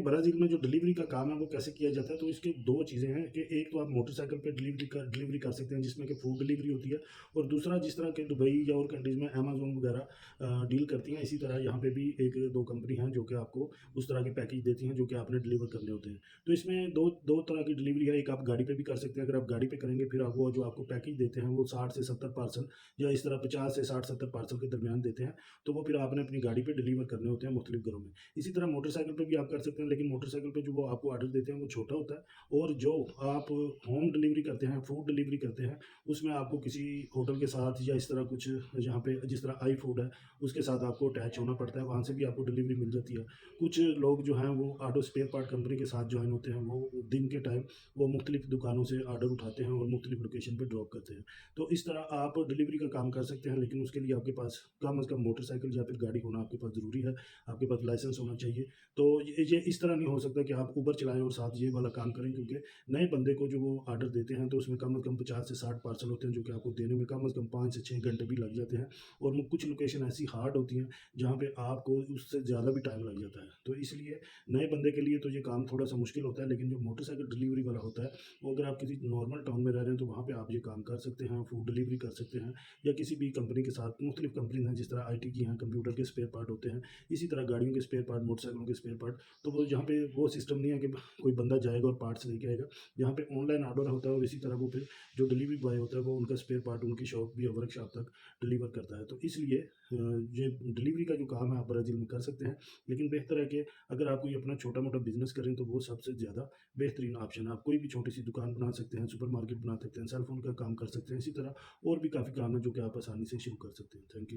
Brazil में जो delivery का काम है वो कैसे किया जाता है, तो इसकी 2 चीज़ें हैं कि एक तो आप मोटरसाइकिल पे डिलीवरी कर सकते हैं जिसमें कि फूड डिलीवरी होती है, और दूसरा जिस तरह के दुबई या और कंट्रीज़ में अमेज़न वगैरह डील करती हैं, इसी तरह यहाँ पे भी 1-2 कंपनी हैं जो कि आपको उस तरह के पैकेज देती हैं जो कि आपने डिलीवर करने होते हैं। तो इसमें 2 तरह की डिलीवरी है, एक आप गाड़ी पे भी कर सकते हैं, अगर आप गाड़ी पे करेंगे फिर आप वो जो आपको पैकेज देते हैं वो 60 से 70 पार्सल या इस तरह 50 से 60-70 पार्सल के दरमियान देते हैं, तो वो फिर आपने अपनी गाड़ी पे डिलीवर करने होते हैं मुख्तलिफ घरों में। इसी तरह मोटरसाइकिल पे भी आप कर सकते हैं, लेकिन मोटरसाइकिल पे जो वो आपको ऑर्डर देते हैं वो छोटा होता है, और जो आप होम डिलीवरी करते हैं, फूड डिलीवरी करते हैं, उसमें आपको किसी होटल के साथ या इस तरह कुछ, जहाँ पे जिस तरह आई फूड है उसके साथ आपको अटैच होना पड़ता है, वहाँ से भी आपको डिलीवरी मिल जाती है। कुछ लोग जो हैं वो ऑटो स्पेयर पार्ट कंपनी के साथ ज्वाइन होते हैं, वो दिन के टाइम वो मुख्तलिफ दुकानों से ऑर्डर उठाते हैं और मुख्तलिफ लोकेशन पर ड्रॉप करते हैं। तो इस तरह आप डिलीवरी का काम कर सकते हैं, लेकिन उसके लिए आपके पास कम अज़ कम मोटरसाइकिल या फिर गाड़ी होना आपके पास ज़रूरी है, आपके पास लाइसेंस होना चाहिए। तो ये इस तरह नहीं हो सकता कि आप उबर चलाएँ और साथ ये वाला काम करें, क्योंकि नए बंदे को जो वो ऑर्डर देते हैं तो उसमें कम से कम 50 से 60 पार्सल होते हैं जो कि आपको देने में कम से कम 5 से 6 घंटे भी लग जाते हैं, और कुछ लोकेशन ऐसी हार्ड होती हैं जहाँ पे आपको उससे ज़्यादा भी टाइम लग जाता है। तो इसलिए नए बंदे के लिए तो ये काम थोड़ा-सा मुश्किल होता है, लेकिन जो मोटरसाइकिल डिलीवरी वाला होता है, वो अगर आप किसी नॉर्मल टाउन में रह रहे हैं तो वहाँ पे आप ये काम कर सकते हैं, फूड डिलीवरी कर सकते हैं, या किसी भी कंपनी के साथ, मुख्तलिफ कंपनीज़ हैं जिस तरह आईटी की हैं, कंप्यूटर के स्पेयर पार्ट होते हैं, इसी तरह गाड़ियों के स्पेयर पार्ट, मोटरसाइकिलों के स्पेयर पार्ट। तो वो जहाँ पे वो सिस्टम नहीं है कि कोई बंदा जाएगा और पार्ट्स लेके आएगा। यहाँ पे ऑनलाइन ऑर्डर होता है, और इसी तरह वो फिर जो डिलीवरी बॉय होता है वो उनका स्पेयर पार्ट उनकी शॉप या वर्कशॉप तक डिलीवर करता है। तो इसलिए ये डिलीवरी का जो काम है आप ब्राज़ील में कर सकते हैं, लेकिन बेहतर है कि अगर आप कोई अपना छोटा-मोटा बिज़नेस करें तो वो सबसे ज़्यादा बेहतरीन ऑप्शन है। आप कोई भी छोटी-सी दुकान बना सकते हैं, सुपरमार्केट बना सकते हैं, सेल फ़ोन का काम कर सकते हैं, इसी तरह और भी काफ़ी काम है जो कि आप आसानी से शुरू कर सकते हैं। Thank you.